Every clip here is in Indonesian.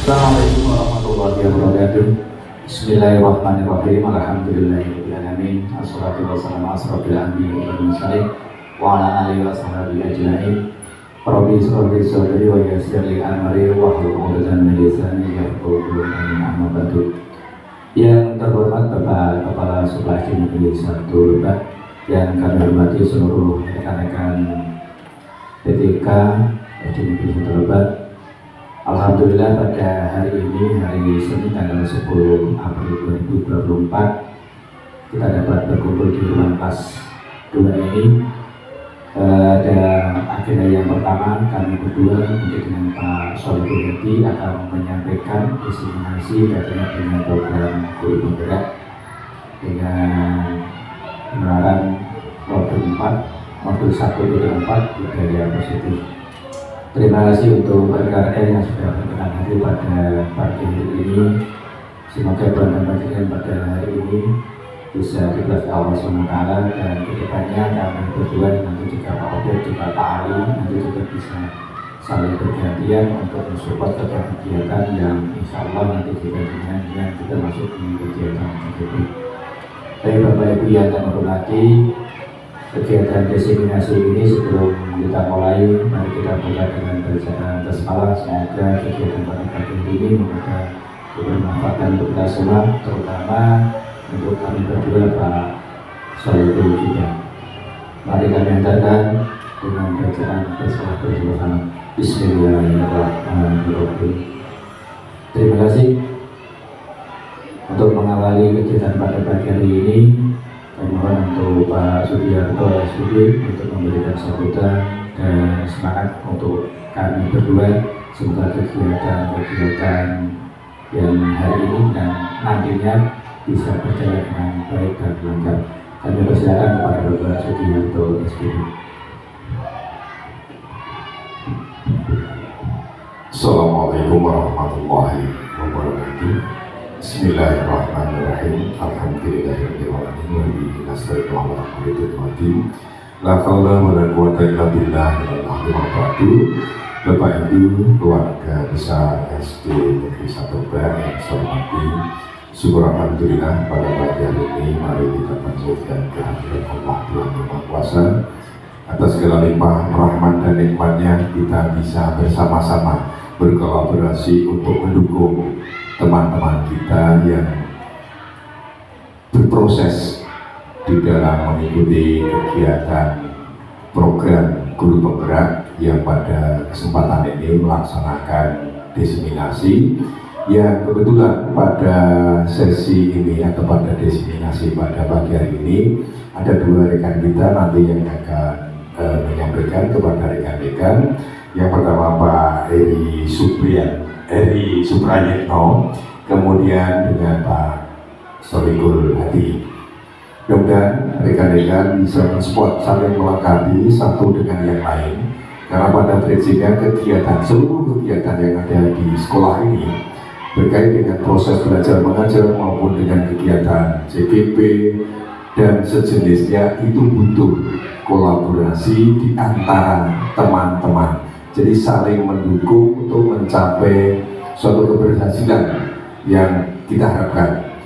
Assalamualaikum warahmatullahi wabarakatuh. Bismillahirrahmanirrahim. Alhamdulillahirrahmanirrahim. Assalatu wassalamu ala asrofil anbiya'i wal mursalin wa ala alihi wa sahbihi ajma'in. Rabbi shrah li sadri wa yassir li amri wahlul 'uqdatam min lisani yafqahu qawli. Amma ba'du. Yang terhormat Bapak Kepala Sublasi Negeri 1 Lebak, yang kami hormati seluruh rekan-rekan PTK SD Negeri 1 Lebak. Alhamdulillah pada hari ini, hari Senin tanggal 10 April 2024, kita dapat berkumpul di ruang kelas 2 ini. Ada agenda yang pertama, kami berdua dengan Pak Solihul Hadi akan menyampaikan diseminasi katanya dengan program guru penggerak dengan penerapan modul 1 budaya positif. Terima kasih untuk rekan-rekan yang sudah berkenan hadir pada pagi hari ini. Semoga Tuhan memberkati pada hari ini bisa diberkati Allah SWT, dan kedepannya kami berdua nanti juga Pak Obed, juga Pak Ali nanti juga bisa saling bergantian untuk mensupport kegiatan yang insya Allah nanti juga dengan kita masuk di kegiatan tersebut. Baik Bapak Ibu yang kami hormati, kegiatan diseminasi ini sebelum kita mulai, mari kita buka dengan bacaan basmalah. Semoga kegiatan pada pagi ini bermanfaat untuk kita semua, terutama untuk kami berdua Pak Solihul juga. Mari kami antarkan dengan bacaan basmalah bersama-sama. Bismillahirrahmanirrahim. Terima kasih. Untuk mengawali kegiatan pada pagi hari ini, kami mohon untuk Pak Sudiarto SPD untuk memberikan sambutan dan semangat untuk kami berdua. Semoga kegiatan yang hari ini dan nantinya bisa berjalan dengan baik dan lancar. Kami persilakan kepada Bapak Sudiarto SPD. Assalamualaikum warahmatullahi wabarakatuh. Bismillahirrahmanirrahim. Alhamdulillahirabbil alamin wa bihi nasta'inu ala amril qadim. La haula wa la quwwata illa billah. Bapak Ibu, keluarga besar SD Negeri 1 Lebak yang saya hormati, syukur alhamdulillah pada pagi hari ini mari kita panjatkan kehadiran Allah Tuhan Yang Maha Kuasa. Atas segala limpah rahmat dan nikmatnya kita bisa bersama-sama berkolaborasi untuk mendukung teman-teman kita yang berproses di dalam mengikuti kegiatan program guru penggerak yang pada kesempatan ini melaksanakan diseminasi, yang kebetulan pada sesi ini atau pada diseminasi pada pagi hari ini ada dua rekan kita nanti yang akan menyampaikan kepada rekan-rekan. Yang pertama Pak Eri Suprayitno, kemudian dengan Pak Solihul Hadi. Mudah-mudahan rekan-rekan bisa mensupport, saling melengkapi satu dengan yang lain, karena pada prinsipnya seluruh kegiatan yang ada di sekolah ini berkait dengan proses belajar mengajar maupun dengan kegiatan CGP dan sejenisnya itu butuh kolaborasi di antara teman-teman. Jadi saling mendukung untuk mencapai suatu keberhasilan yang kita harapkan.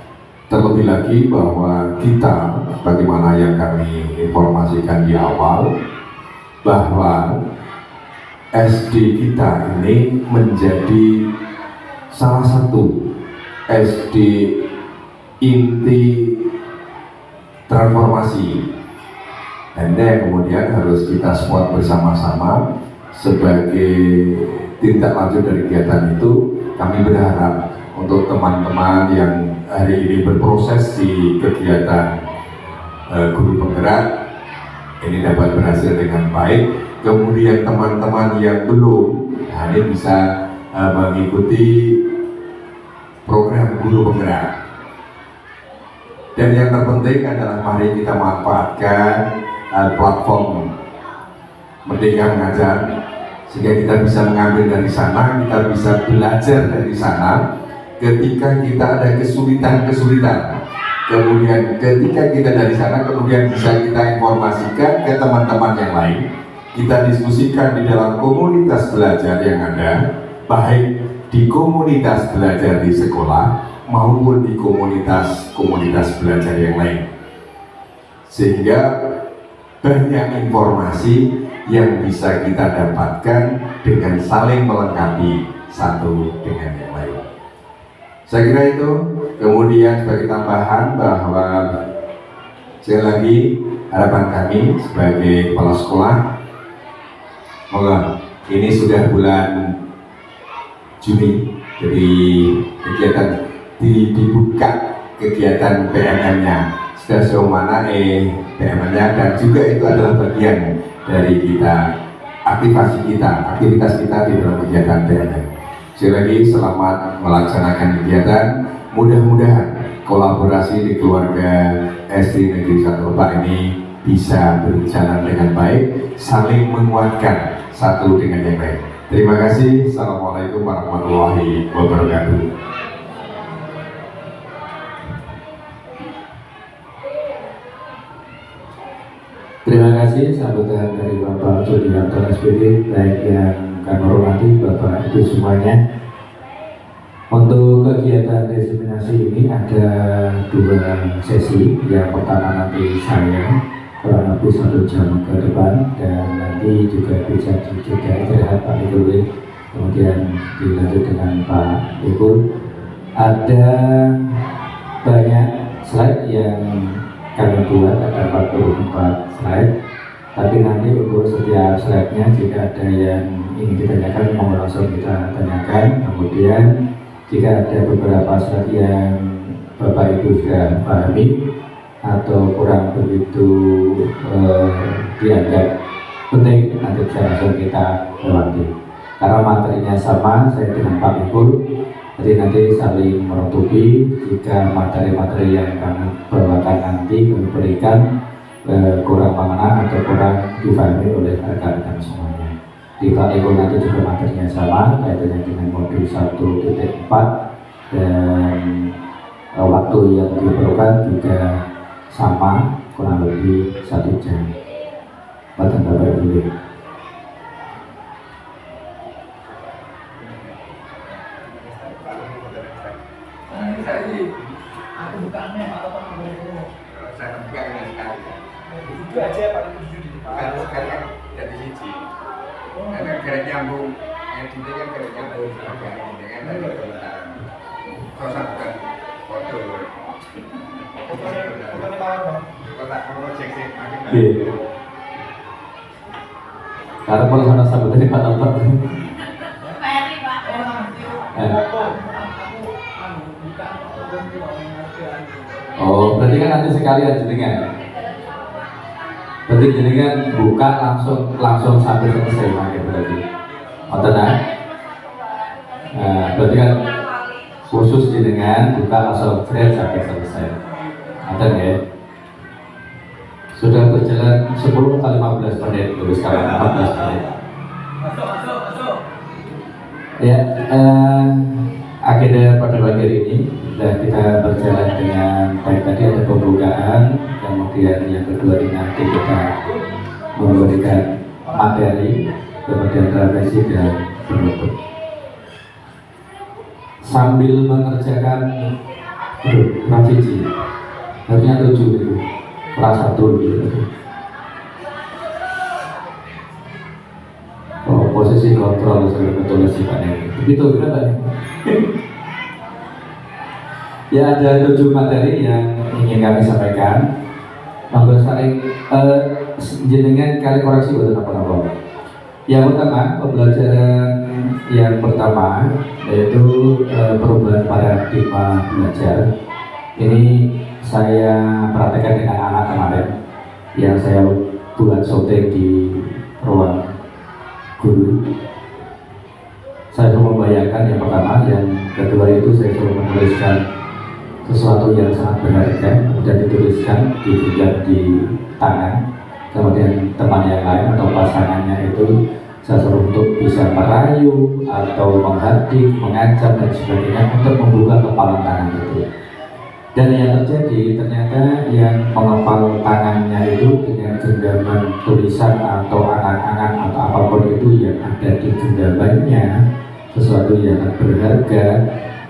Terlebih lagi bahwa kita, bagaimana yang kami informasikan di awal, bahwa SD kita ini menjadi salah satu SD inti transformasi. Dan kemudian harus kita support bersama-sama. Sebagai tindak lanjut dari kegiatan itu, kami berharap untuk teman-teman yang hari ini berproses di kegiatan guru penggerak ini dapat berhasil dengan baik. Kemudian teman-teman yang belum, ini bisa mengikuti program guru penggerak. Dan yang terpenting adalah mari kita manfaatkan platform Merdeka Mengajar, sehingga kita bisa mengambil dari sana, kita bisa belajar dari sana. Ketika kita ada kesulitan, kemudian ketika kita dari sana, kemudian bisa kita informasikan ke teman-teman yang lain. Kita diskusikan di dalam komunitas belajar yang ada, baik di komunitas belajar di sekolah maupun di komunitas belajar yang lain, sehingga banyak informasi yang bisa kita dapatkan dengan saling melengkapi satu dengan yang lain. Saya kira itu. Kemudian sebagai tambahan bahwa sekali lagi harapan kami sebagai kepala sekolah, moga ini sudah bulan Juni, jadi kegiatan dibuka kegiatan PMM-nya sudah sejauh mana PMM-nya, dan juga itu adalah bagian dari kita, aktivitas kita di dalam kegiatan PMM. Sekali lagi selamat melaksanakan kegiatan. Mudah-mudahan kolaborasi di keluarga SD Negeri 1 Lebak ini bisa berjalan dengan baik, saling menguatkan satu dengan yang lain. Terima kasih. Assalamualaikum warahmatullahi wabarakatuh. Terima kasih sambutan dari Bapak Sudianto SPD, baik yang kami hormati Bapak Ibu semuanya. Untuk kegiatan diseminasi ini ada 2 sesi. Yang pertama nanti saya kurang lebih 1 jam ke depan, dan nanti juga bisa juga istirahat Pak Ibu, kemudian dilanjut dengan Pak Ibu. Ada banyak slide yang kami buat, ada 44 slide, tapi nanti untuk setiap slide-nya jika ada yang ingin ditanyakan mau langsung kita tanyakan. Kemudian jika ada beberapa slide yang Bapak Ibu sudah pahami atau kurang begitu dianggap penting, nanti bisa langsung kita lewati. Karena materinya sama saya dengan Pak Ibu, jadi nanti saling menutupi. Jika materi-materi yang kami bawakan nanti kami berikan kurang mengenal atau kurang dipahami oleh rekan-rekan semuanya. Di Pak Eko nanti juga materinya sama kaitannya dengan modul 1.4, dan waktu yang diperlukan juga sama, kurang lebih 1 jam. Bapak Ibu. Aku bukannya atau Saya buka dengan sekali. itu aja paling tujuh di Kalau sekali kan jadi siji. Karena gara nyambung, editnya kan gara nyambung agak ini kan dari komentar. Kalau saya bukan foto. bukannya mawar dong. Kotak project sih makin. Karena kalau sana sampai tadi Pak Tampak. Oh, berarti kan nanti sekalian jenengan. Berarti jenengan buka langsung sampai selesai pakai berarti. Ngoten nah. Berarti kan khusus jenengan buka langsung thread sampai selesai. Ngoten ya. Sudah berjalan 10 atau 15 menit, terus sekarang 14 menit. Masuk. Ya, agenda pada pagi hari ini sudah kita berjalan dengan baik. Tadi ada pembukaan, kemudian yang kedua ini nanti kita memberikan materi, kemudian refleksi dan penutup. Sambil mengerjakan pracici, harusnya 7 itu, kelas 1 gitu. Oh, posisi kontrol saya betul sih Pak Neng. Begitu kenapa? Ya, ada 7 materi yang ingin kami sampaikan. Monggo saling jenengan kali koreksi buat apa-apa. Yang pertama, pembelajaran yang pertama yaitu perubahan paradigma belajar. Ini saya praktekkan dengan anak kemarin yang saya buat syuting di ruang guru. Saya suruh membayangkan yang pertama, yang kedua itu saya suruh menuliskan sesuatu yang sangat berharga, kemudian dituliskan, dipinjam di tangan, kemudian teman yang lain atau pasangannya itu saya suruh untuk bisa merayu atau menghadik, mengancam dan sebagainya untuk membuka kepalan tangan itu. Dan yang terjadi ternyata yang mengepal tangannya itu dengan genggaman tulisan atau angan-angan atau apapun itu yang ada di genggamannya sesuatu yang berharga,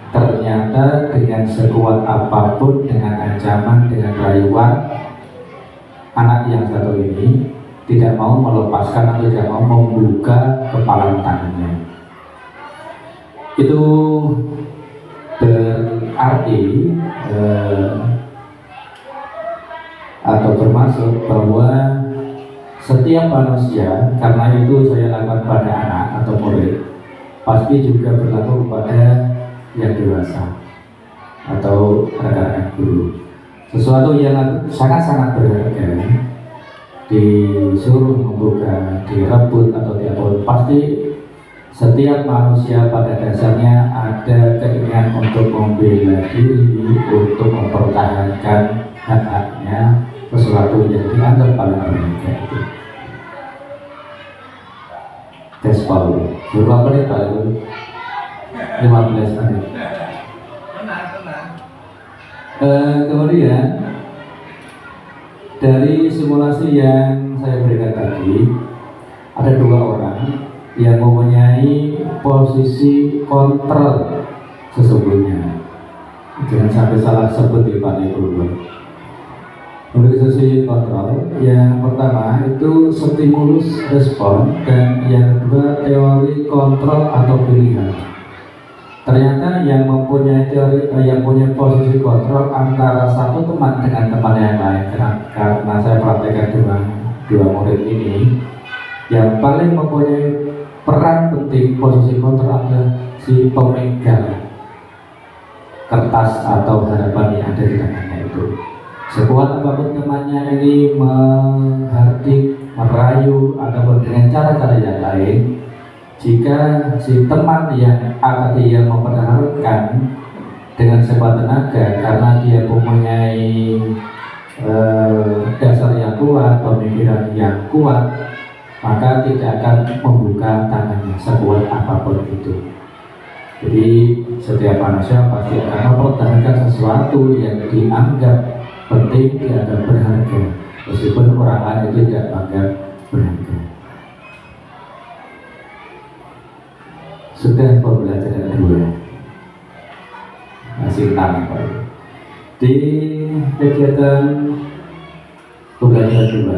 ternyata dengan sekuat apapun, dengan ancaman, dengan rayuan, anak yang satu ini tidak mau melepaskan atau tidak mau membuka kepalan tangannya. Itu berarti atau bermaksud bahwa setiap manusia, karena itu saya lakukan pada anak atau murid, pasti juga berlaku kepada yang dewasa atau rekan-rekan guru. Sesuatu yang sangat-sangat berharga disuruh membuka, direbut atau diapapun, pasti setiap manusia pada dasarnya ada keinginan untuk membela diri, untuk mempertahankan hak-haknya, sesuatu yang dianggap paling berharga itu. Tes Paul, berapa menit Pak? 15 menit. Kemudian dari simulasi yang saya berikan tadi, ada 2 orang yang mempunyai posisi kontrol sesungguhnya. Jangan sampai salah sebut di Pak Ibu. Posisi kontrol yang pertama itu stimulus respon, dan yang kedua teori kontrol atau pilihan. Ternyata yang mempunyai teori, yang punya posisi kontrol antara satu teman dengan teman yang lain, karena saya praktekkan dua murid ini, yang paling mempunyai peran penting posisi kontrol adalah si pemegang kertas atau harapan yang ada di tangannya itu. Sekuat apapun temannya ini menghardik, merayu, ataupun dengan cara-cara yang lain, jika si teman yang tadi yang mempertahankan dengan sekuat tenaga karena dia mempunyai dasar yang kuat, pemikiran yang kuat, maka tidak akan membuka tangannya sekuat apapun itu. Jadi setiap manusia pasti akan mempertahankan sesuatu yang dianggap penting, dianggap berharga, meskipun orang lain itu tidak menganggap berharga. Sudah pembelajaran 2, masih 6 Pak. Di kegiatan pembelajaran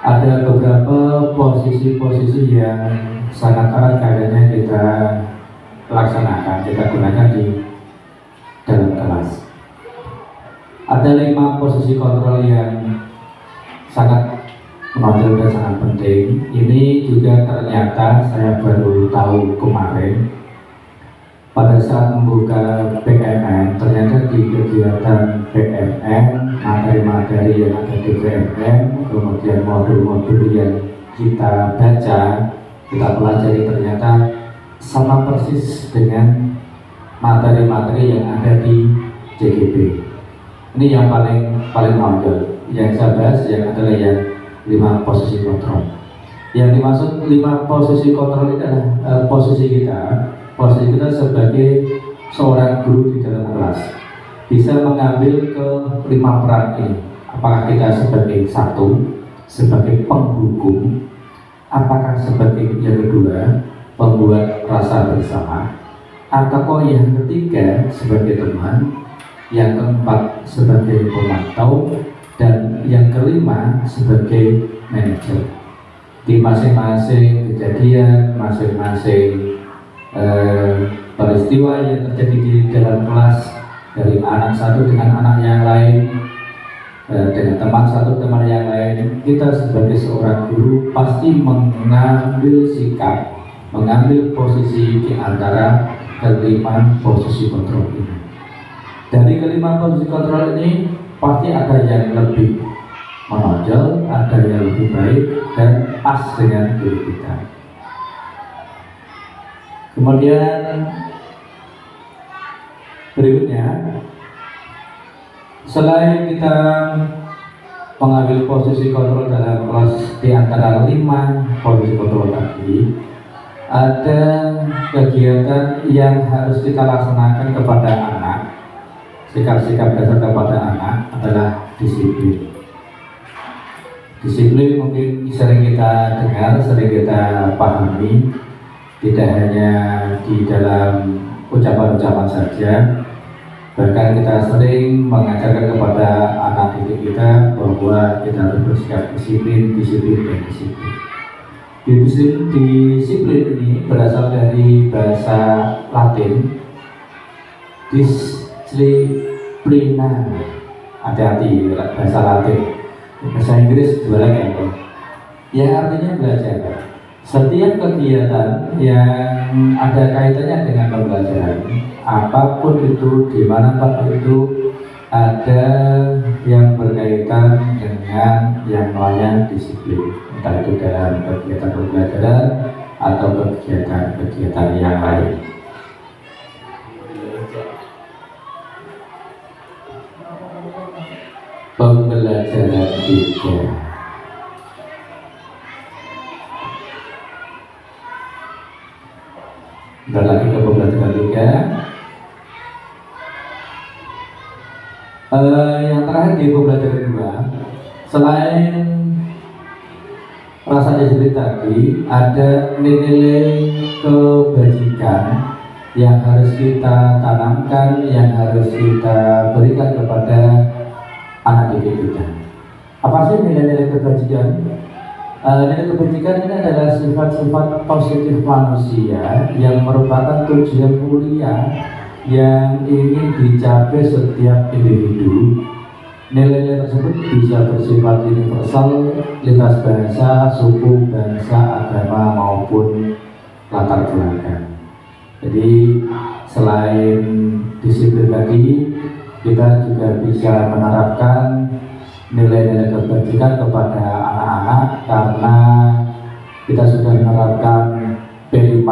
2 ada beberapa posisi-posisi yang sangat erat kaitannya kita laksanakan, kita gunakan di dalam kelas. Ada 5 posisi kontrol yang sangat menonjol dan sangat penting. Ini juga ternyata saya baru tahu kemarin pada saat membuka PMN. Ternyata di kegiatan PMN, materi-materi yang ada di PMN, kemudian modul-modul yang kita baca, kita pelajari, ternyata sama persis dengan materi-materi yang ada di JGB. Ini yang paling menonjol. Yang saya bahas yang adalah yang 5 posisi kontrol. Yang dimaksud 5 posisi kontrol ini adalah posisi kita sebagai seorang guru di dalam kelas bisa mengambil ke 5 peran ini. Apakah kita sebagai satu, sebagai penghukum, apakah sebagai yang kedua, pembuat rasa bersama, atau yang ketiga sebagai teman, yang keempat sebagai pemantau, dan yang kelima sebagai manajer. Di masing-masing kejadian, masing-masing peristiwa yang terjadi di dalam kelas, dari anak satu dengan anak yang lain, dengan teman satu teman yang lain, kita sebagai seorang guru pasti mengambil sikap, mengambil posisi di antara kelima posisi kontrol ini. Dari kelima posisi kontrol ini pasti ada yang lebih menonjol, ada yang lebih baik dan pas dengan diri kita. Kemudian berikutnya, selain kita mengambil posisi kontrol dalam kelas di antara 5 posisi kontrol tadi, ada kegiatan yang harus kita laksanakan kepada anak. Sikap-sikap dasar kepada anak adalah disiplin. Disiplin mungkin sering kita dengar, sering kita pahami. tidak hanya di dalam ucapan-ucapan saja, bahkan kita sering mengajarkan kepada anak didik kita bahwa kita harus bersikap disiplin, disiplin, dan disiplin. Disiplin ini berasal dari bahasa Latin disiplina, hati-hati bahasa Latin. Bahasa Inggris dua lagi yang artinya belajar. Setiap kegiatan yang ada kaitannya dengan pembelajaran, apapun itu, dimanapun itu, ada yang berkaitan dengan yang namanya disiplin, entah itu dalam kegiatan pembelajaran atau kegiatan-kegiatan yang lain. Pembelajaran tiga. Bentar lagi ke pembelajaran tiga. Yang terakhir di pembelajaran dua, selain rasa disiplin tadi, ada nilai kebajikan yang harus kita tanamkan, yang harus kita berikan kepada anak didik kita. Apa sih nilai-nilai kebajikan? Nilai kebajikan ini adalah sifat-sifat positif manusia yang merupakan tujuan mulia yang ingin dicapai setiap individu. Nilai-nilai tersebut bisa bersifat universal, lintas bahasa, suku, bangsa, agama maupun latar belakang. Jadi selain disiplin tadi, kita juga bisa menerapkan nilai-nilai kebajikan kepada anak-anak karena kita sudah menerapkan P5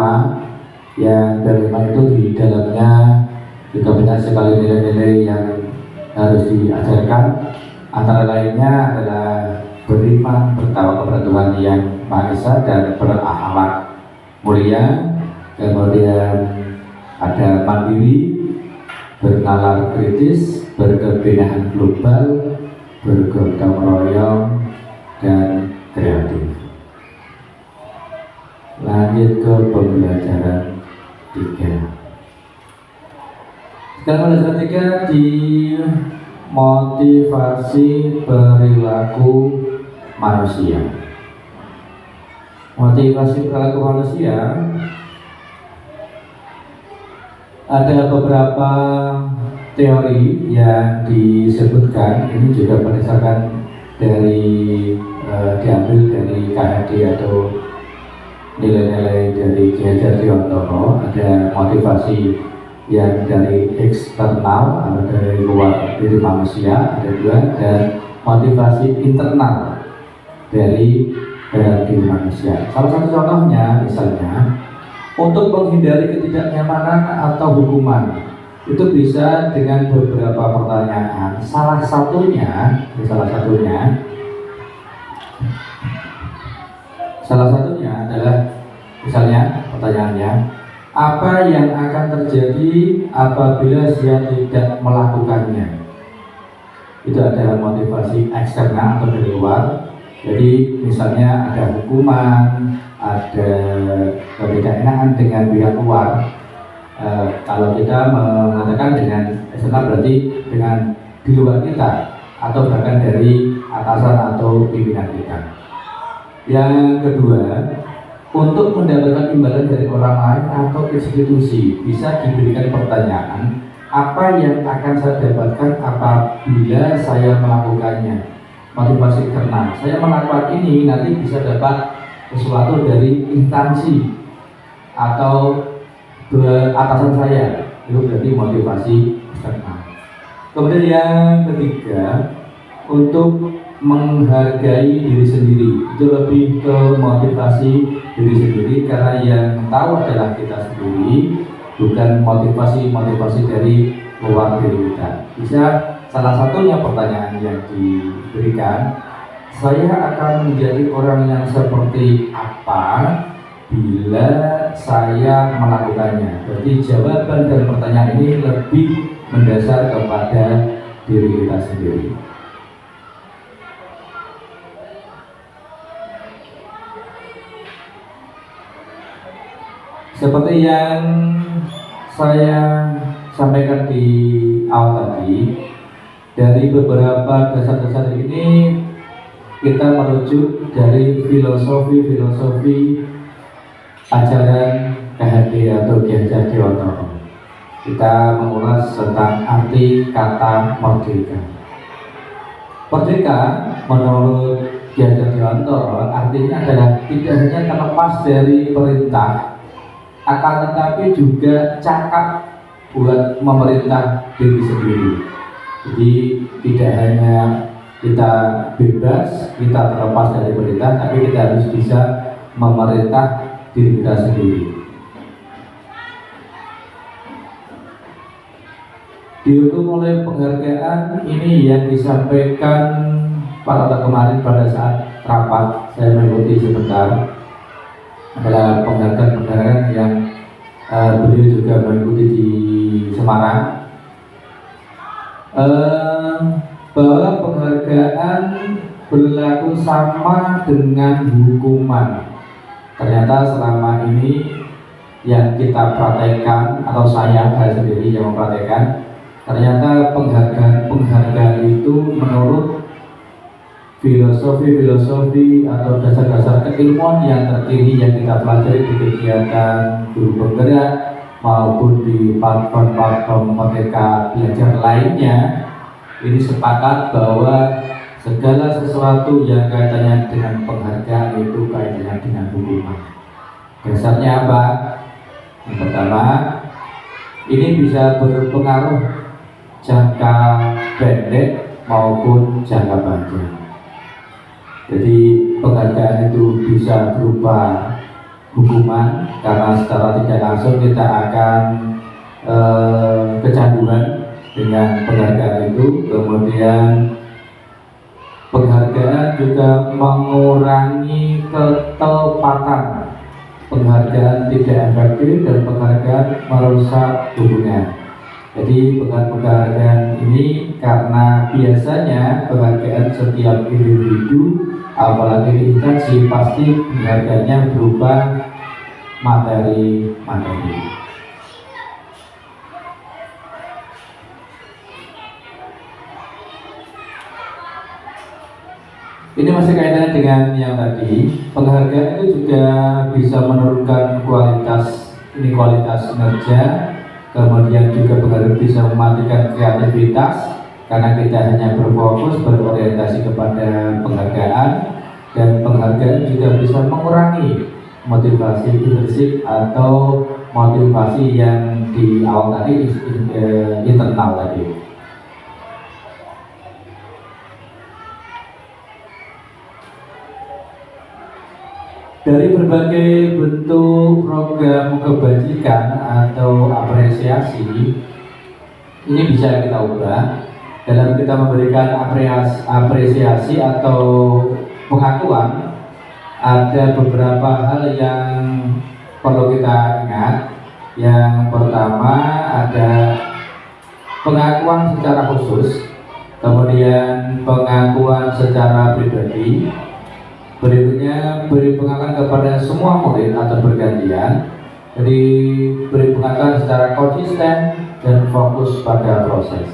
yang P5 itu di dalamnya juga banyak sekali nilai-nilai yang harus diajarkan. Antara lainnya adalah beriman, bertakwa kepada Tuhan yang Maha Esa dan berakhlak mulia. Kemudian ada mandiri, bernalar kritis, berkebenaan global, bergotong royong, dan kreatif. Lanjut ke pembelajaran 3. Sekarang pembelajaran 3 di motivasi perilaku manusia. Motivasi perilaku manusia ada beberapa teori yang disebutkan. Ini juga berdasarkan dari diambil dari KHD atau nilai-nilai dari Ki Hajar Dewantara. Ada motivasi yang dari eksternal atau dari luar diri manusia, ada dua, dan motivasi internal dari dalam diri manusia. Salah satu contohnya misalnya untuk menghindari ketidaknyamanan atau hukuman, itu bisa dengan beberapa pertanyaan. Salah satunya adalah misalnya pertanyaannya, apa yang akan terjadi apabila dia tidak melakukannya? Itu ada motivasi eksternal atau dari luar. Jadi misalnya ada hukuman, ada ketidaknyamanan dengan pihak luar. Kalau kita mengatakan dengan eksternal berarti dengan di luar kita atau bahkan dari atasan atau pimpinan kita. Yang kedua, untuk mendapatkan imbalan dari orang lain atau institusi, bisa diberikan pertanyaan, apa yang akan saya dapatkan apabila saya melakukannya? Motivasi internal, saya melakukan ini nanti bisa dapat sesuatu dari instansi atau atasan saya. Itu berarti motivasi eksternal. Kemudian yang ketiga, untuk menghargai diri sendiri, itu lebih ke motivasi diri sendiri, karena yang tahu adalah kita sendiri, bukan motivasi dari luar diri kita. Bisa salah satunya pertanyaan yang diberikan, saya akan menjadi orang yang seperti apa bila saya melakukannya. Berarti jawaban dari pertanyaan ini lebih mendasar kepada diri kita sendiri. Seperti yang saya sampaikan di awal tadi, dari beberapa dasar-dasar ini kita merujuk dari filosofi ajaran KHD atau Ki Hajar Dewantara. Kita mengulas tentang arti kata merdeka. Merdeka menurut Ki Hajar Dewantara artinya adalah tidak hanya terlepas dari perintah, akan tetapi juga cakap buat memerintah diri sendiri. Jadi tidak hanya kita bebas, kita terlepas dari perintah, tapi kita harus bisa memerintah diri kita sendiri. Dihukum oleh penghargaan ini yang disampaikan pada kemarin pada saat rapat saya mengikuti sebentar adalah penghargaan yang beliau juga mengikuti di Semarang, bahwa penghargaan berlaku sama dengan hukuman. Ternyata selama ini yang kita praktekkan atau saya sendiri yang mempraktekkan, ternyata penghargaan itu menurut filosofi atau dasar-dasar keilmuan yang terkini yang kita pelajari di kegiatan guru bergerak maupun di platform Merdeka Belajar lainnya, ini sepakat bahwa segala sesuatu yang kaitannya dengan penghargaan itu kaitannya dengan hukuman. Dasarnya apa? Yang pertama, ini bisa berpengaruh jangka pendek maupun jangka panjang. Jadi penghargaan itu bisa berupa hukuman karena secara tidak langsung kita akan kecanduan dengan penghargaan itu. Kemudian penghargaan juga mengurangi ketepatan. Penghargaan tidak efektif dan penghargaan merusak hubungan. Jadi penghargaan ini karena biasanya penghargaan setiap individu apalagi di instansi pasti penghargaannya berupa materi. Ini masih kaitannya dengan yang tadi. Penghargaan itu juga bisa menurunkan kualitas kinerja. Kemudian juga penghargaan bisa mematikan kreativitas karena kita hanya berfokus berorientasi kepada penghargaan, dan penghargaan juga bisa mengurangi motivasi intrinsik atau motivasi yang di awal tadi internal tadi. Dari berbagai bentuk program kebajikan atau apresiasi ini bisa kita ubah dalam kita memberikan apresiasi atau pengakuan. Ada beberapa hal yang perlu kita ingat. Yang pertama ada pengakuan secara khusus, kemudian pengakuan secara pribadi. Berikutnya beri pengakuan kepada semua murid atau bergantian. Jadi beri pengakuan secara konsisten dan fokus pada proses.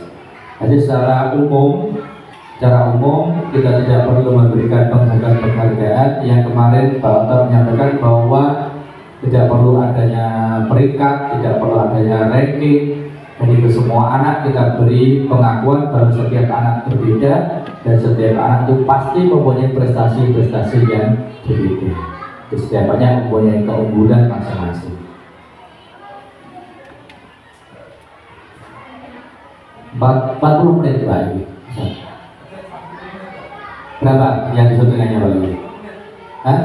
Jadi secara umum kita tidak perlu memberikan penghargaan yang kemarin Pak Oto menyampaikan bahwa tidak perlu adanya peringkat, tidak perlu adanya ranking. Jadi ke semua anak kita beri pengakuan bahwa setiap anak berbeda dan setiap anak itu pasti mempunyai prestasi-prestasi yang berbeda. Setiap anak mempunyai keunggulan masing-masing. 40 menit lagi. Berapa yang disuntingannya Pak Lili? Hah?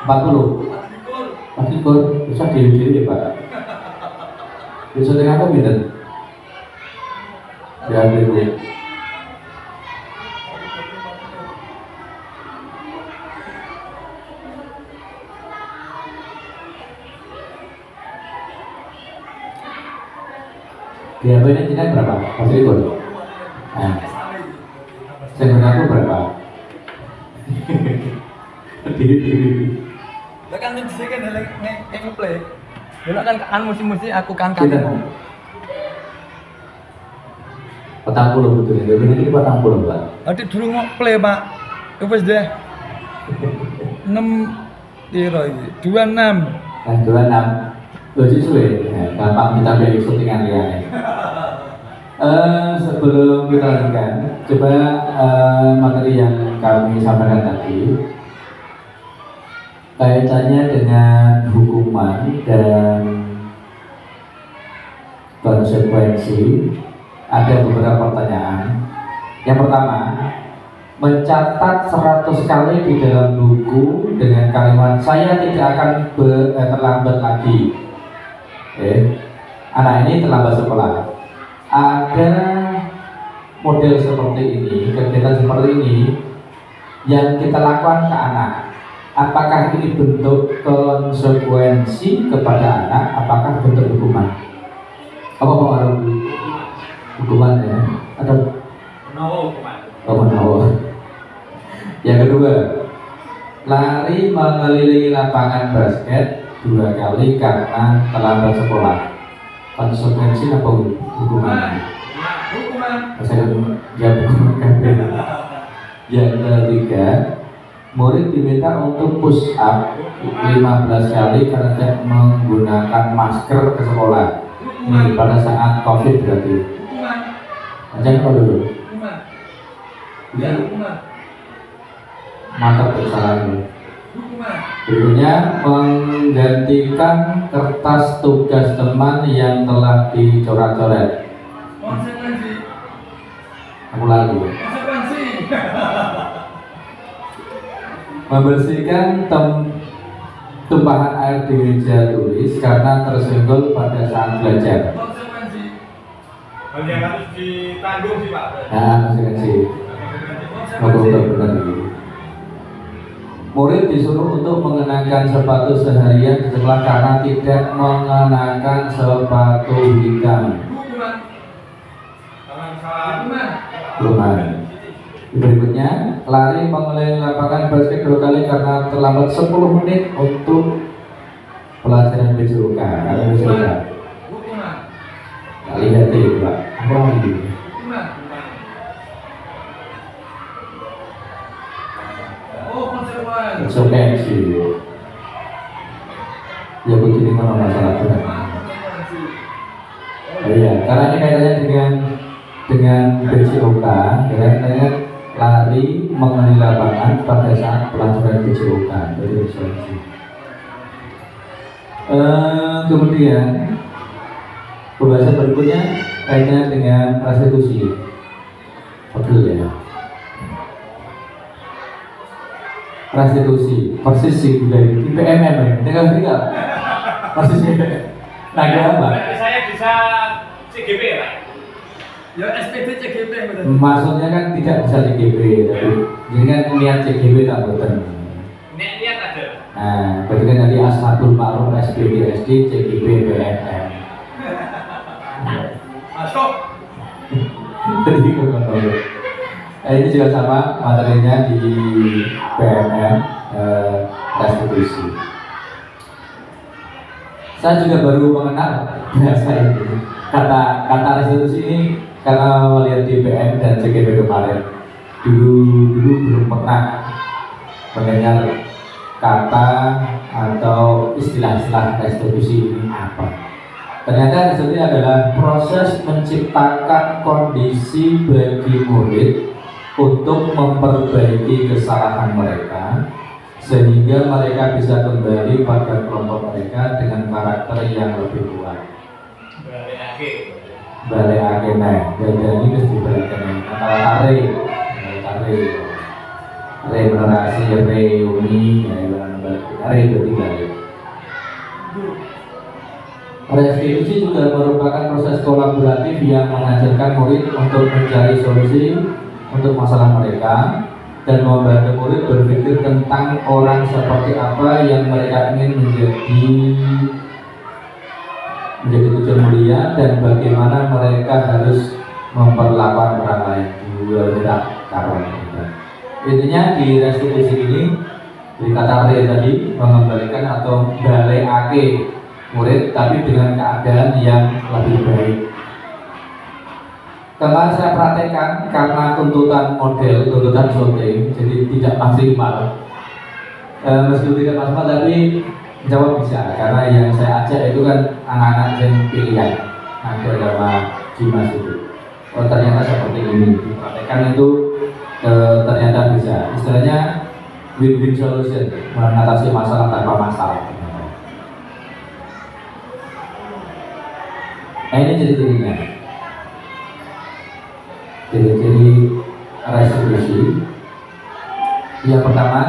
40? 40? Bisa diri-diri Pak. Disunting aku pinter? Ya dulu. Dia ini tidak berapa? Masih ikut? Nah, saya aku berapa? Kan play. Dulu kan kan musim-musim aku kan Kita mau. petang puluh betul ya. Ini petang puluh Pak. Adik dulu mau play Pak. Wes deh. 6 piro iki? 26. Nah, 26 lucu suwe. Nah, gampang kita beli syutingan liane. Sebelum kita lanjutkan, coba materi yang kami sampaikan tadi kaitannya dengan hukuman dan konsekuensi. Ada beberapa pertanyaan. Yang pertama, mencatat 100 kali di dalam buku dengan kalimat saya tidak akan terlambat lagi. Anak ini terlambat sekolah. Ada model seperti ini, kegiatan seperti ini yang kita lakukan ke anak. Apakah ini bentuk konsekuensi kepada anak? Apakah bentuk hukuman? Apa pengaruh hukuman ya? Atau Hukuman. menawa? Yang kedua, lari mengelilingi lapangan basket 2 kali karena terlambat sekolah. Konsekuensi apa hukuman? Hukuman. Saya jawab hukuman. Yang ketiga, murid diminta untuk push up 15 kali karena tidak menggunakan masker ke sekolah. Ini pada saat COVID berarti. Hukuman. Macam apa dulu? Hukuman. Ya, hukuman. Mantap kesalahan. Hukuman. Berikutnya, menggantikan kertas tugas teman yang telah dicoret-coret. Konsekuensi. Aku lagi. Konsekuensi. Membersihkan tumpahan air di meja tulis karena tersenggol pada saat belajar. Konsekuensi. Hal yang harus ditanggung sih Pak. Nah, konsekuensi. Betul benar. Murid disuruh untuk mengenakan sepatu seharian di sekolah karena tidak mengenakan sepatu hitam. Hukuman. Jangan salah. Hukuman. Hukuman. Berikutnya, lari mengelilingi lapangan basket 2 kali karena terlambat 10 menit untuk pelajaran BJOK. Hukuman. Kali hati, Pak. Apa lagi? Hukuman. Oh, konsekuensi. Konsekuensi. Ya begini mana masalah benar. Konsekuensi. Oh iya, karena ini kaitannya dengan BJOK, ya kan? Lari mengelilingi lapangan pada saat pelajaran BJOK. Jadi konsekuensi. Kemudian pembahasan berikutnya kaitannya dengan restitusi. Betul ya. Restitusi, persis sih budaya di PMM ya, dengar tidak? Persis ya. Nah, apa? Berarti saya bisa CGP ya Pak? Ya SPD CGP betul. Maksudnya kan tidak bisa CGP, tapi jadi kan niat CGP tak betul. Niat ada. Nah, berarti kan nanti Ashabul Ma'ruf SPD SD CGP PMM. Masuk. Jadi ini juga sama materinya di PMM restitusi. Saya juga baru mengenal bahasa ini. Kata restitusi ini karena melihat di PM dan CGP kemarin. Dulu belum pernah mendengar kata atau istilah-istilah restitusi ini apa. Ternyata restitusi adalah proses menciptakan kondisi bagi murid untuk memperbaiki kesalahan mereka sehingga mereka bisa kembali pada kelompok mereka dengan karakter yang lebih kuat. Balik akhirnya dan ini harus dibalikkan antara regenerasi reuni itu tidak. Restitusi juga merupakan proses kolaboratif yang mengajarkan murid untuk mencari solusi untuk masalah mereka dan membantu murid berpikir tentang orang seperti apa yang mereka ingin menjadi tujuan mulia dan bagaimana mereka harus memperlakukan orang lain juga tidak karuan. Intinya di restitusi ini Jadi kata re tadi mengembalikan atau baleake murid tapi dengan keadaan yang lebih baik. Kemarin saya praktekkan karena tuntutan model, tuntutan syuting, jadi tidak maksimal. Meskipun tidak maksimal tapi jawab bisa, karena yang saya ajak itu kan anak-anak yang pilihan ada sama Dimas itu. Oh ternyata seperti ini, dipraktekkan itu ternyata bisa. Istilahnya win-win solution, mengatasi masalah tanpa masalah. Nah ini ciri-cirinya. Ciri-ciri restitusi. Yang pertama,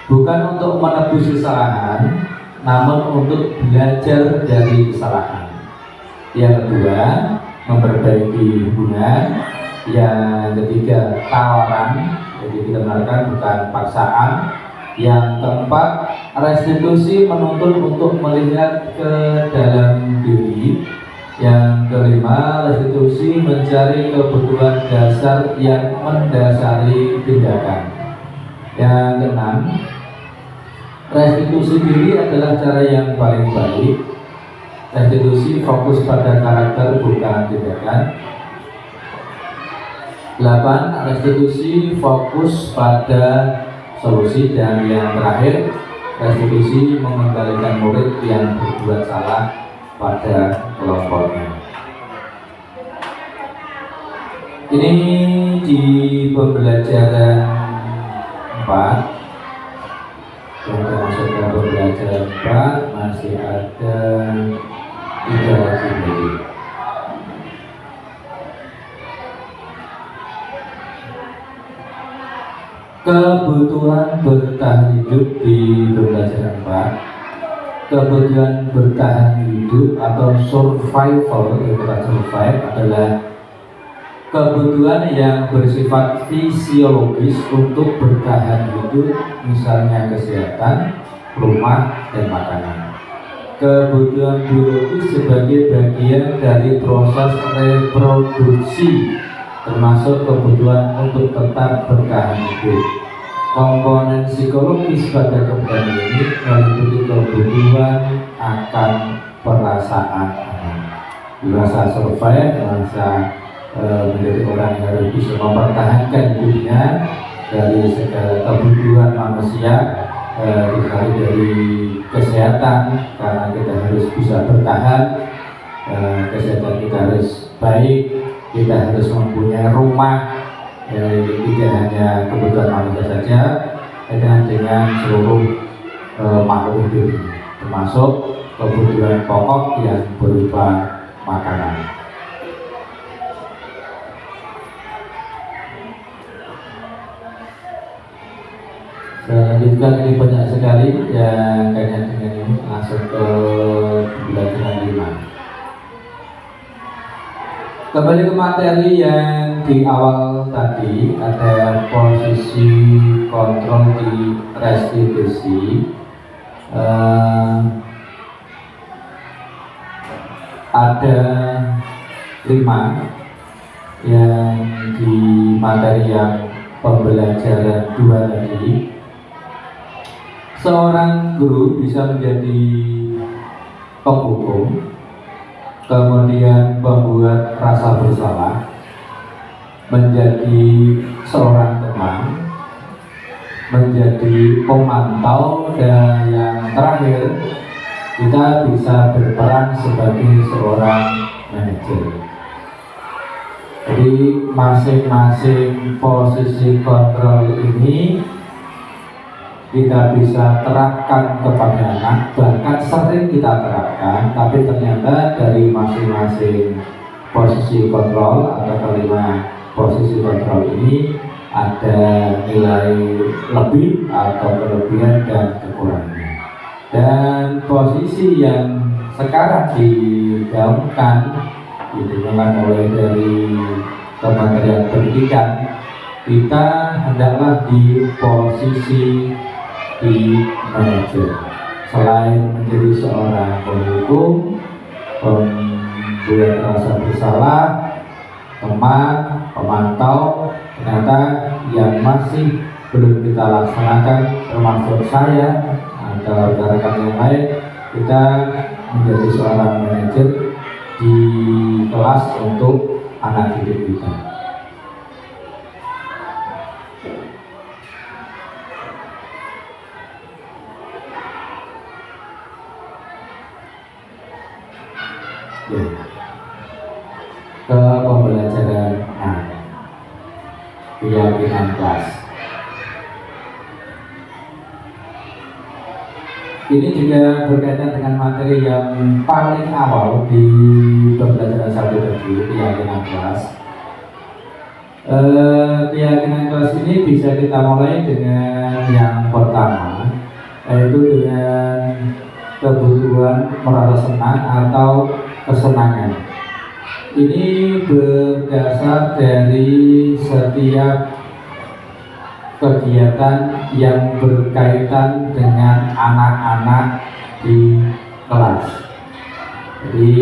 bukan untuk menebus kesalahan, namun untuk belajar dari kesalahan. Yang kedua, memperbaiki hubungan. Yang ketiga, tawaran. Jadi kita menawarkan bukan paksaan. Yang keempat, restitusi menuntun untuk melihat ke dalam diri. Yang kelima, restitusi mencari kebutuhan dasar yang mendasari tindakan. Yang keenam, restitusi diri adalah cara yang paling baik. Restitusi fokus pada karakter bukan tindakan. 8. Restitusi fokus pada solusi. Dan yang terakhir, restitusi mengembalikan murid yang berbuat salah pada kelompoknya. Ini di pembelajaran 4. Yang termasuk ke pembelajaran 4 masih ada 3 lagi. Kebutuhan bertahan hidup di pembelajaran 4. Kebutuhan bertahan hidup atau survival, survive adalah kebutuhan yang bersifat fisiologis untuk bertahan hidup, misalnya kesehatan, rumah, dan makanan. Kebutuhan biologis sebagai bagian dari proses reproduksi, termasuk kebutuhan untuk tetap bertahan hidup. Komponen psikologis pada kebutuhan ini meliputi kebutuhan akan perasaan aman. Merasa survive, merasa menjadi orang yang harus bisa mempertahankan hidupnya dari segala kebutuhan manusia, misalnya dari kesehatan, karena kita harus bisa bertahan, kesehatan kita harus baik, kita harus mempunyai rumah. Tidak hanya kebutuhan manusia saja, dengan seluruh makhluk hidup, termasuk kebutuhan pokok yang berupa makanan. Saya lanjutkan, ini banyak sekali yang kaitannya dengan ini, langsung ke pembelajaran 5. Kembali ke materi yang di awal tadi, ada posisi kontrol di restitusi. Ada 5 yang di materi yang pembelajaran 2 tadi. Seorang guru bisa menjadi penghukum, kemudian membuat rasa bersalah, menjadi seorang teman, menjadi pemantau, dan yang terakhir kita bisa berperan sebagai seorang manajer. Jadi masing-masing posisi kontrol ini kita bisa terapkan kepada anak, bahkan sering kita terapkan, tapi ternyata dari masing-masing posisi kontrol atau kelima posisi kontrol ini ada nilai lebih atau kelebihan dan kekurangannya. Dan posisi yang sekarang digaungkan, dimulai mulai dari Kementerian Pendidikan, kita hendaklah di posisi di manajer. Selain menjadi seorang penghukum, pembuat rasa bersalah, teman, pemantau, ternyata yang masih belum kita laksanakan, termasuk saya atau rekan-rekan yang lain, kita menjadi seorang manajer di kelas untuk anak didik kita. Ya. Ke pembelajaran keyakinan kelas. Ini juga berkaitan dengan materi yang paling awal di pembelajaran satu tadi, keyakinan kelas. Keyakinan kelas ini bisa kita mulai dengan yang pertama, yaitu dengan kebutuhan merasa senang atau kesenangan. Ini berdasar dari setiap kegiatan yang berkaitan dengan anak-anak di kelas. Jadi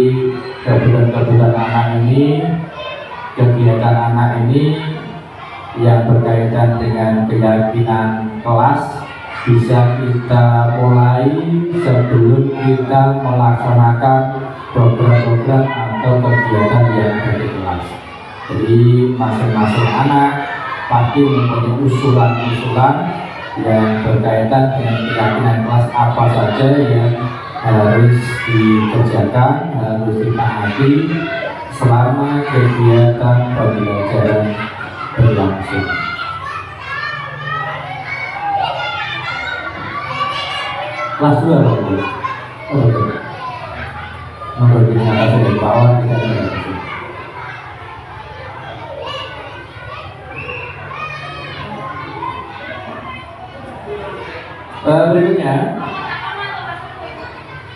kebutuhan anak ini, kegiatan anak ini yang berkaitan dengan keyakinan kelas bisa kita mulai sebelum kita melaksanakan program-program atau kegiatan yang ada di kelas. Jadi masing-masing anak pasti mempunyai usulan-usulan yang berkaitan dengan keyakinan kelas apa saja yang harus dikerjakan, harus ditaati selama kegiatan pembelajaran berlangsung. Kelas 2 loh, nomor atas dari bawah kita lihat. Berikutnya,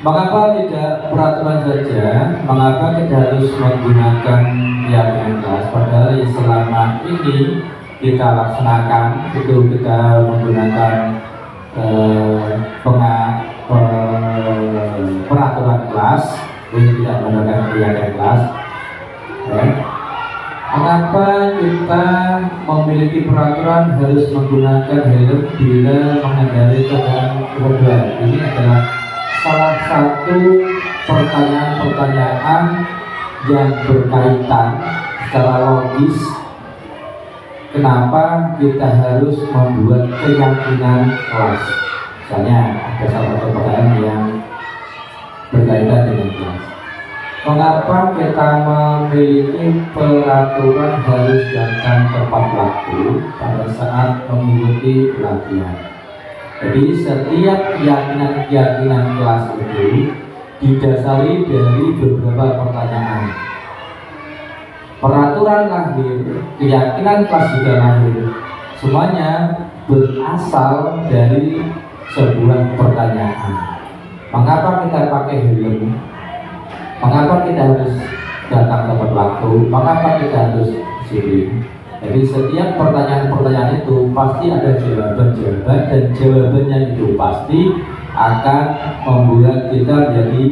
mengapa tidak peraturan saja? Mengapa kita harus menggunakan keyakinan kelas? Padahal selama ini kita laksanakan itu kita menggunakan peraturan kelas, jadi tidak menggunakan keyakinan kelas. Ya. Mengapa kita memiliki peraturan harus menggunakan helm bila mengendarai kendaraan roda? Ini adalah salah satu pertanyaan-pertanyaan yang berkaitan secara logis. Kenapa kita harus membuat keyakinan kelas? Misalnya ada salah satu pertanyaan yang berkaitan dengan kelas. Mengapa kita memiliki peraturan harus datang tepat waktu pada saat mengikuti pelatihan? Jadi setiap keyakinan kelas itu didasari dari beberapa pertanyaan. Peraturan lahir, keyakinan kelas juga lahir, semuanya berasal dari sebuah pertanyaan. Mengapa kita pakai helm? Mengapa kita harus datang tepat waktu? Mengapa kita harus disiplin? Jadi setiap pertanyaan-pertanyaan itu pasti ada jawaban-jawaban, dan jawabannya itu pasti akan membuat kita jadi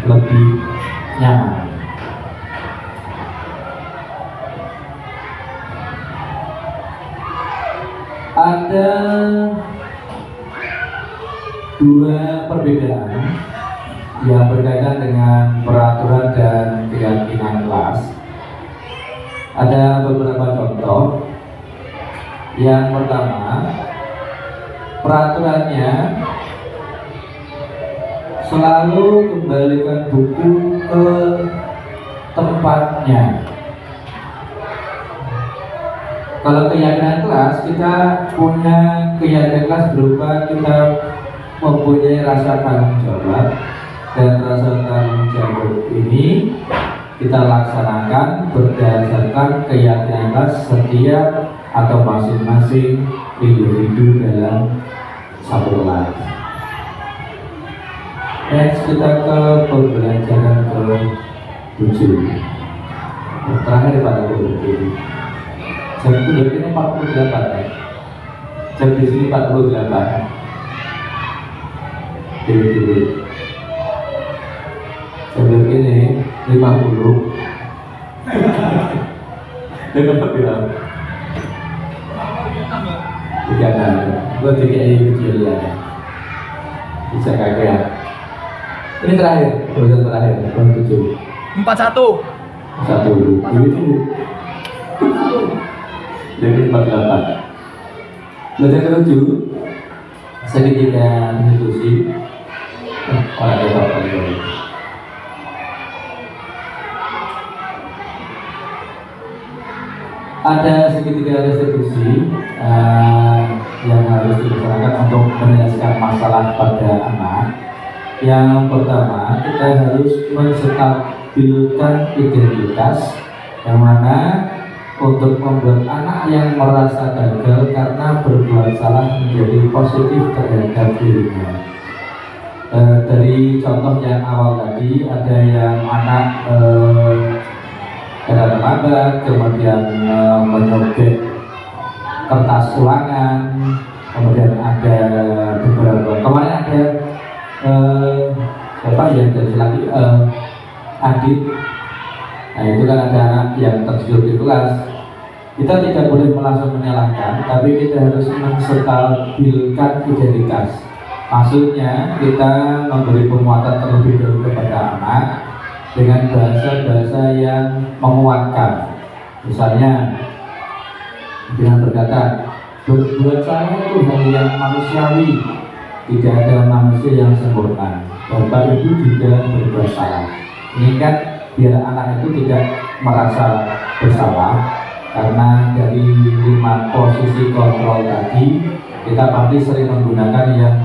lebih nyaman. Ada dua perbedaan yang berkaitan dengan peraturan dan keyakinan kelas. Ada beberapa contoh. Yang pertama, peraturannya selalu kembalikan buku ke tempatnya. Kalau keyakinan kelas, kita punya keyakinan kelas berupa kita mempunyai rasa tanggung jawab, dan rasa tanggung jawab ini kita laksanakan berdasarkan keyakinan kelas setiap atau masing-masing individu dalam satu kelas. Next, kita ke pembelajaran ke-7. Terakhir pada pembelajaran. Jam ini 48 ya. Jam di sini 48. Dewi. Sebelum ini 50. Dengan bilang Tiga tahun. Gue tiga kecil ya. Bisa kakek. Ini terakhir, urusan terakhir, tahun 7. 41. Satu dulu. Jadi 48. Belajar ke-7 segitiga institusi. Orang kita paling. Ada segitiga restitusi yang harus dilaksanakan untuk menyelesaikan masalah pada anak. Yang pertama, kita harus menstabilkan identitas, yang mana untuk membuat anak yang merasa gagal karena berbuat salah menjadi positif terhadap dirinya. Dari contoh yang awal tadi, ada yang anak terlambat, kemudian menyobek kertas ulangan, kemudian ada beberapa kemarin ada siapa yang dari lagi Adit. Nah itu kan ada anak yang terjun di kelas. Kita tidak boleh langsung menyalahkan, tapi kita harus menstabilkan identitas. Maksudnya kita memberi penguatan terlebih dahulu kepada anak dengan bahasa-bahasa yang menguatkan. Misalnya dengan berkata, berbuat salah itu hal yang manusiawi, tidak ada manusia yang sempurna. Bapak Ibu juga berbuat salah. Ini kan biar anak itu tidak merasa bersalah, karena dari 5 posisi kontrol tadi kita pasti sering menggunakan yang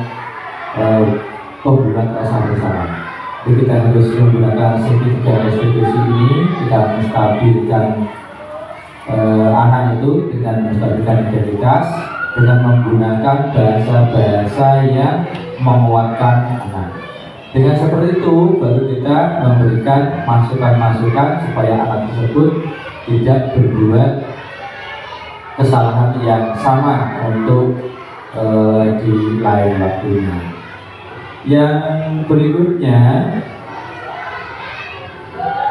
pembuat rasa bersalah. Jadi kita harus menggunakan segitiga restitusi ini, kita menstabilkan anak itu dengan menstabilkan identitas, dengan menggunakan bahasa-bahasa yang menguatkan anak. Dengan seperti itu baru kita memberikan masukan-masukan supaya anak tersebut tidak berbuat kesalahan yang sama untuk di lain waktunya. Yang berikutnya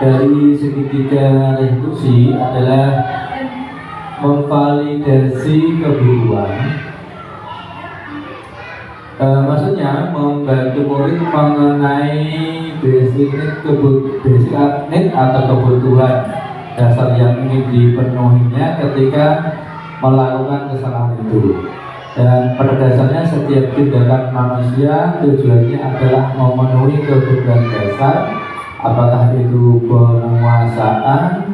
dari segitiga restitusi adalah memvalidasi kebutuhan. Maksudnya membantu murid mengenai basic need atau kebutuhan dasar yang ingin dipenuhinya ketika melakukan kesalahan itu. Dan pada dasarnya setiap tindakan manusia tujuannya adalah memenuhi kebutuhan dasar, apakah itu penguasaan,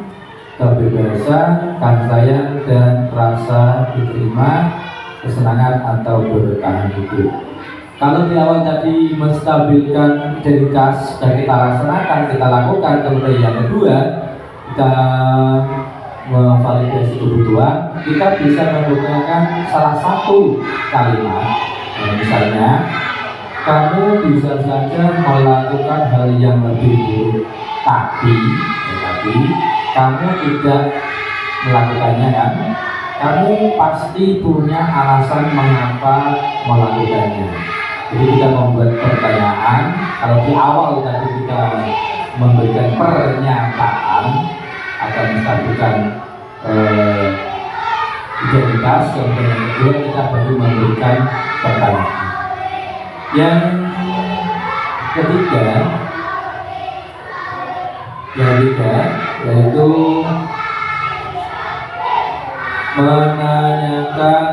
kebebasan, kasih sayang, dan rasa diterima, kesenangan atau bertahan hidup. Kalau di awal tadi menstabilkan identitas dan kita laksanakan, kita lakukan, kemudian yang kedua kita memvalidasi kebutuhan, kita bisa menggunakan salah satu kalimat. Misalnya, kamu bisa saja melakukan hal yang lebih buruk, tapi kamu tidak melakukannya kan? Kamu pasti punya alasan mengapa melakukannya. Jadi kita membuat pertanyaan. Kalau di awal tadi kita memberikan pernyataan atau menstabilkan identitas, kemudian yang kedua kita baru memberikan pertanyaan. Yang ketiga yaitu menanyakan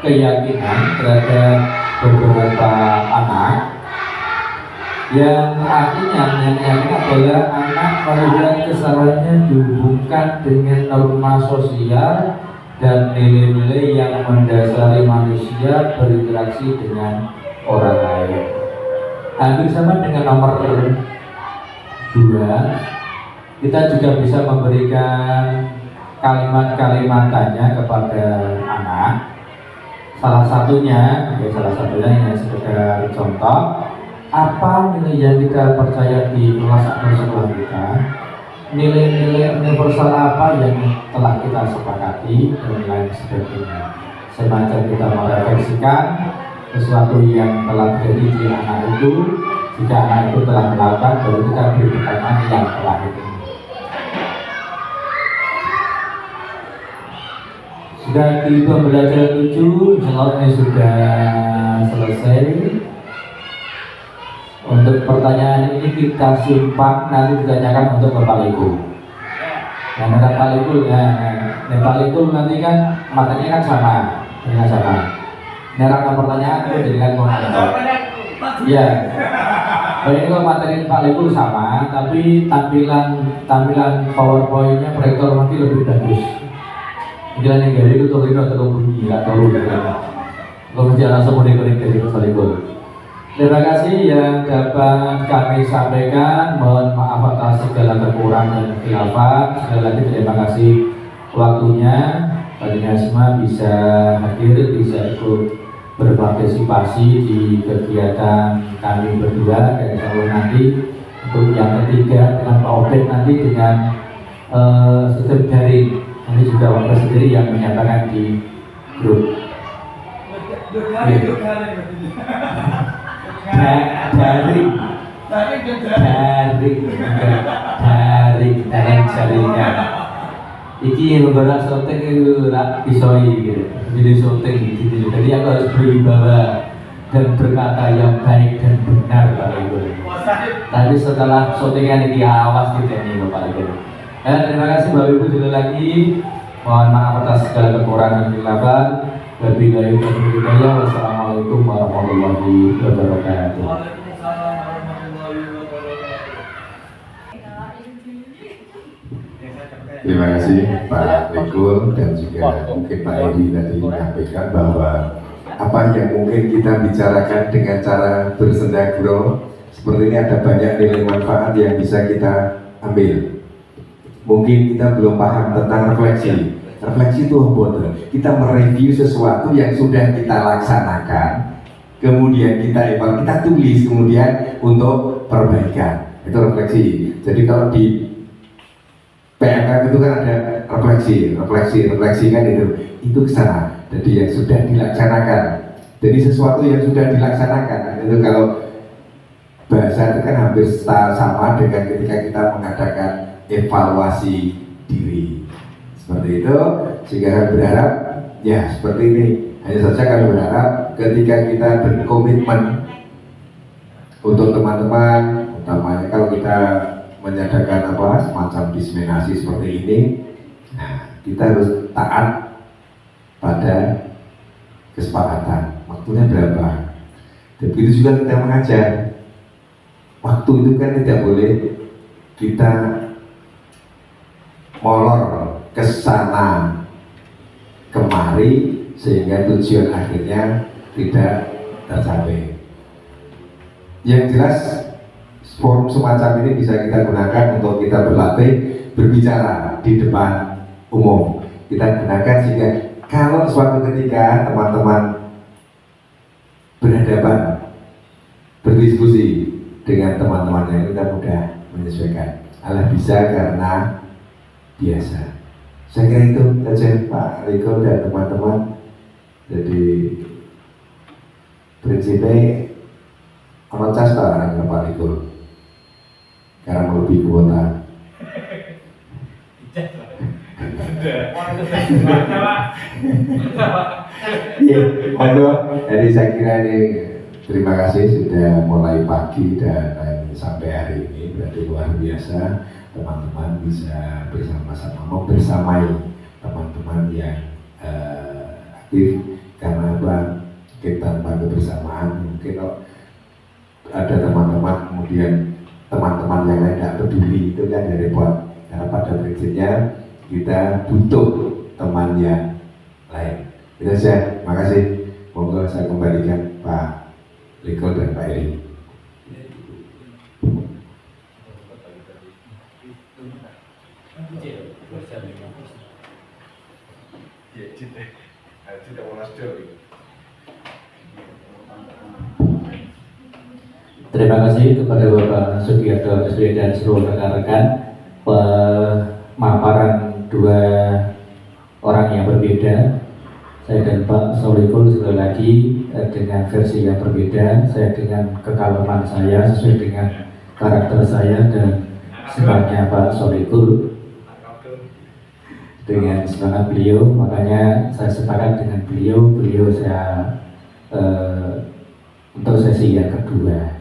keyakinan terhadap beberapa anak, yang artinya yang adalah anak melihat kesalahannya dihubungkan dengan norma sosial dan nilai-nilai yang mendasari manusia berinteraksi dengan orang lain. Hampir sama dengan nomor 2, kita juga bisa memberikan kalimat-kalimat tanya kepada anak. Salah satunya ini sekedar contoh, apa nilai yang kita percaya di kelas atau sekolah kita, nilai-nilai universal apa yang telah kita sepakati, dan lain sebagainya. Semacam kita merefleksikan sesuatu yang telah terjadi di anak itu. Jika anak itu telah melakukan, baru kita beri pertanyaan yang terakhir ini. Sudah di pembelajaran 7, insyaallah ini sudah selesai. Untuk pertanyaan ini kita simpan, nanti ditanyakan untuk Bapak Ibu. Yang Bapak Ibu, Bapak Ibu nanti kan materinya kan sama, dengan sama. Neraka pertanyaan itu jadikan komentar. Iya. Ini kalau materi Pak Ibu sama, tapi tampilan PowerPoint-nya proyektor nanti lebih bagus. Jalan yang gede itu turun atau bunyi, nggak tahu kalau jalan semua dikonek dari Bapak. Terima kasih yang dapat kami sampaikan. Mohon maaf atas segala kekurangan dan khilafat. Sekali lagi terima kasih waktunya. Tadinya semua bisa hadir, bisa ikut berpartisipasi di kegiatan kami berdua. Dan insya Allah nanti untuk yang ketiga dengan Pak Obed nanti dengan sistem daring. Ini juga Bapak sendiri yang menyatakan di grup. Daring, jaringan. Iki ngebarak syuting itu rak pisoi gitu. Jadi syuting gitu. Jadi aku harus berwibawa dan berkata yang baik dan benar Pak Ibu. Tapi setelah syutingan ini awas gitu nih Bapak Ibu. Terima kasih Bapak Ibu sekali lagi. Mohon maaf atas segala kekurangan dan khilafat. Wabillahi taufiq wal hidayah. Wassalamualaikum warahmatullahi wabarakatuh. Terima kasih Pak Rekul dan juga mungkin Pak Edi tadi menyampaikan bahwa apa yang mungkin kita bicarakan dengan cara bersendagro seperti ini ada banyak nilai manfaat yang bisa kita ambil. Mungkin kita belum paham tentang refleksi. Refleksi itu apa? Kita mereview sesuatu yang sudah kita laksanakan, kemudian kita tulis kemudian untuk perbaikan. Itu refleksi. Jadi kalau di PMK itu kan ada refleksi kan itu ke sana. Jadi yang sudah dilaksanakan. Jadi sesuatu yang sudah dilaksanakan itu kalau bahasa itu kan hampir sama dengan ketika kita mengadakan evaluasi diri. Seperti itu, sehingga kami berharap ya seperti ini. Hanya saja kami berharap ketika kita berkomitmen untuk teman-teman, utamanya kalau kita menyatakan semacam diseminasi seperti ini, nah kita harus taat pada kesepakatan. Waktunya berapa? Dan begitu juga kita mengajar. Waktu itu kan tidak boleh kita molor ke sana kemari sehingga tujuan akhirnya tidak tercapai. Yang jelas forum semacam ini bisa kita gunakan untuk kita berlatih berbicara di depan umum. Kita gunakan sehingga kalau suatu ketika teman-teman berhadapan berdiskusi dengan teman-teman yang kita mudah menyesuaikan. Allah bisa karena biasa. Saya kira itu saja Pak Riko dan teman-teman. Jadi prinsipnya kalau cas dengan Pak Riko karena melebihi kuota. Jadi saya kira ini terima kasih sudah mulai pagi dan sampai hari ini berarti luar biasa. Teman-teman bisa bersama-sama membersamai teman-teman yang aktif karena kita tanpa kebersamaan mungkin kalau ada teman-teman kemudian teman-teman yang lain tidak peduli itu kan repot karena pada prinsipnya kita butuh teman yang lain. Itu saja, terima kasih. Monggo saya kembalikan Pak Riko dan Pak Eri. Terima kasih kepada Bapak Sugiarto SW dan seluruh rekan-rekan. Pemaparan dua orang yang berbeda, saya dan Pak Solikul sekali lagi dengan versi yang berbeda. Saya dengan kekalaman saya sesuai dengan karakter saya dan sifatnya Pak Solikul. dengan semangat beliau, makanya saya sepakat dengan beliau saya untuk sesi yang kedua.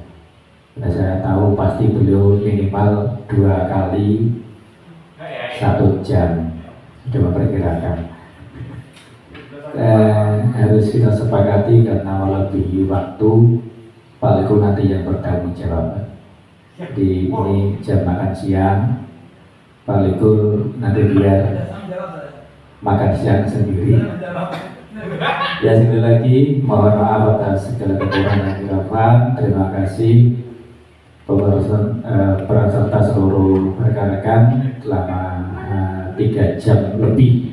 Karena saya tahu pasti beliau minimal 2 kali 1 jam sudah memperkirakan. Harus kita sepakati karena melebihi waktu Pak Leko nanti yang bertanggung jawab. Jadi ini jam makan siang, Pak Leko nanti biar makan siang sendiri. Ya sekali lagi mohon maaf atas segala kekurangan dan khilafan. Terima kasih peran serta seluruh rekan-rekan selama 3 jam lebih.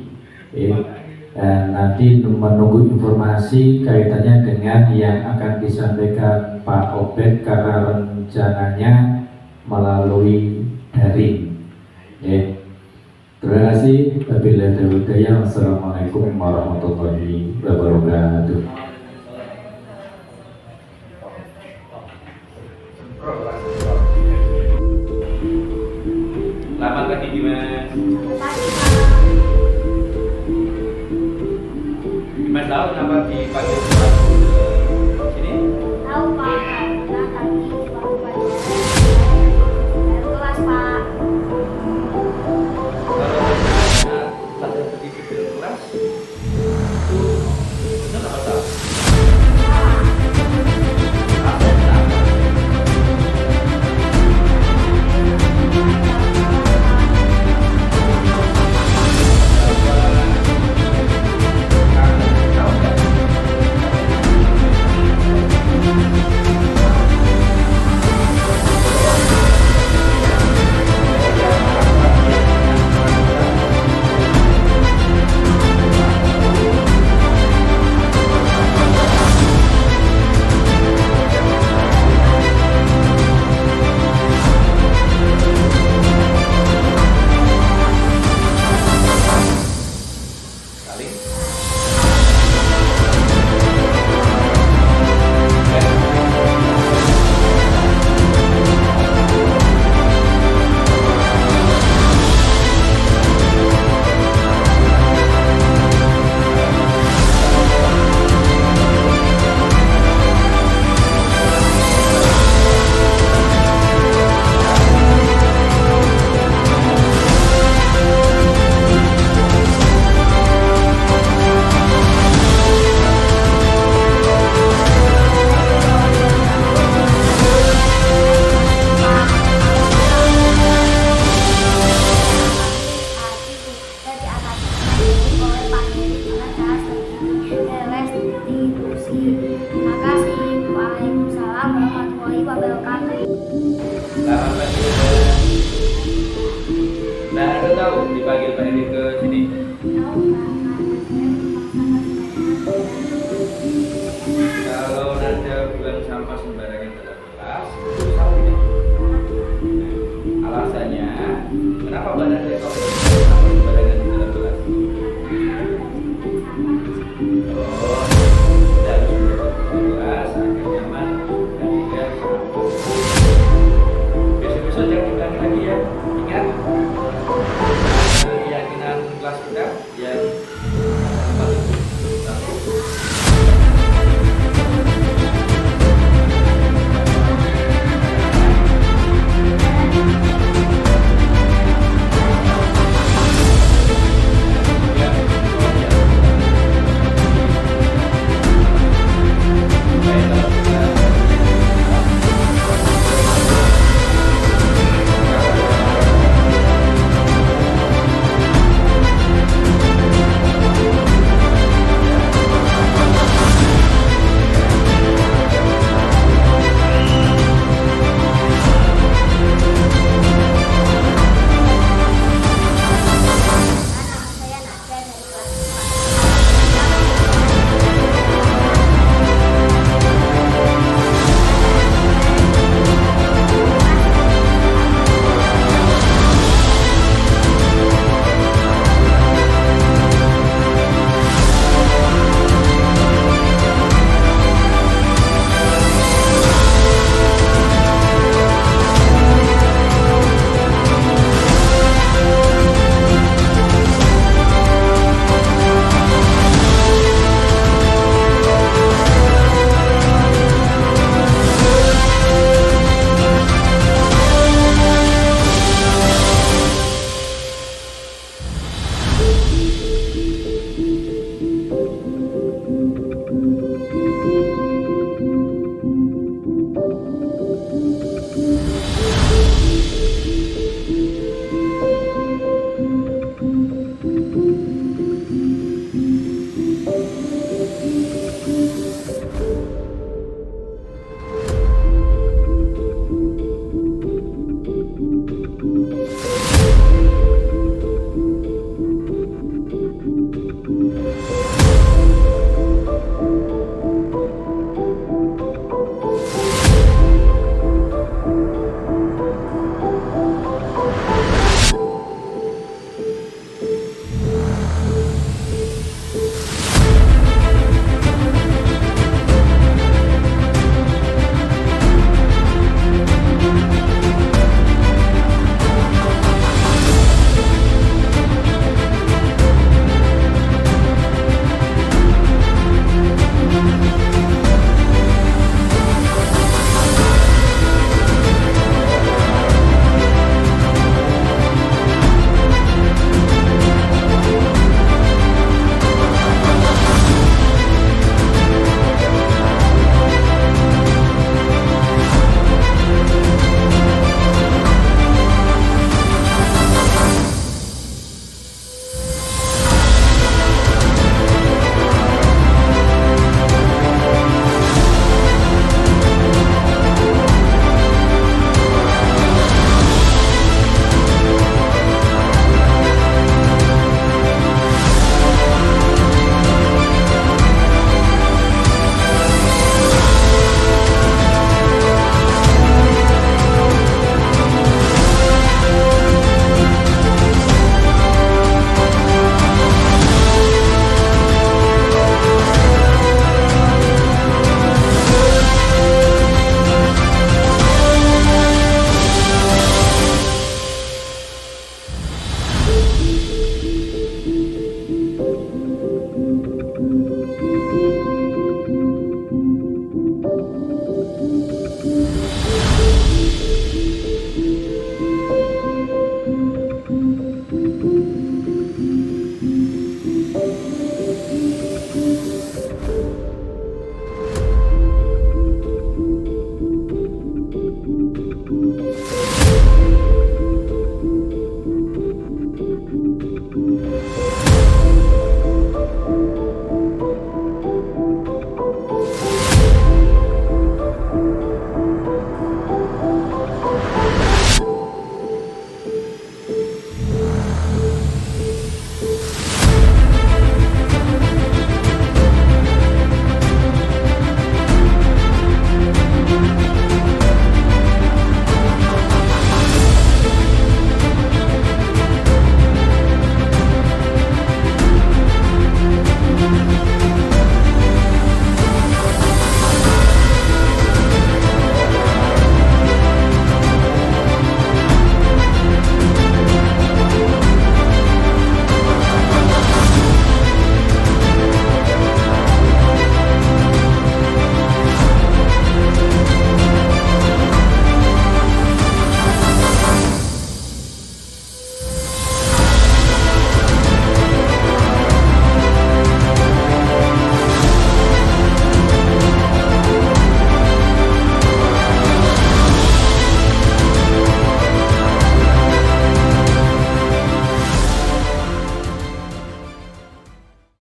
Dan nanti menunggu informasi kaitannya dengan yang akan disampaikan Pak Obed karena rencananya melalui daring. Terima kasih. Wabillahi taufiq hidayah. Wassalamualaikum warahmatullahi wabarakatuh. Selamat pagi Dimas. Dimas tahu kenapa dipanggil sini? Tahu Pak, karena tadi waktu pelajaran baru kelas Pak. Kalau satu ketika kelas itu benar apa salah? Apa salah? Nah, Anda tahu dipanggil Pak Edi ke sini? Kalau Nanda buang sampah sembarangan dalam kelas, itu salah tidak? Alasannya, kenapa Mbak Nanda kok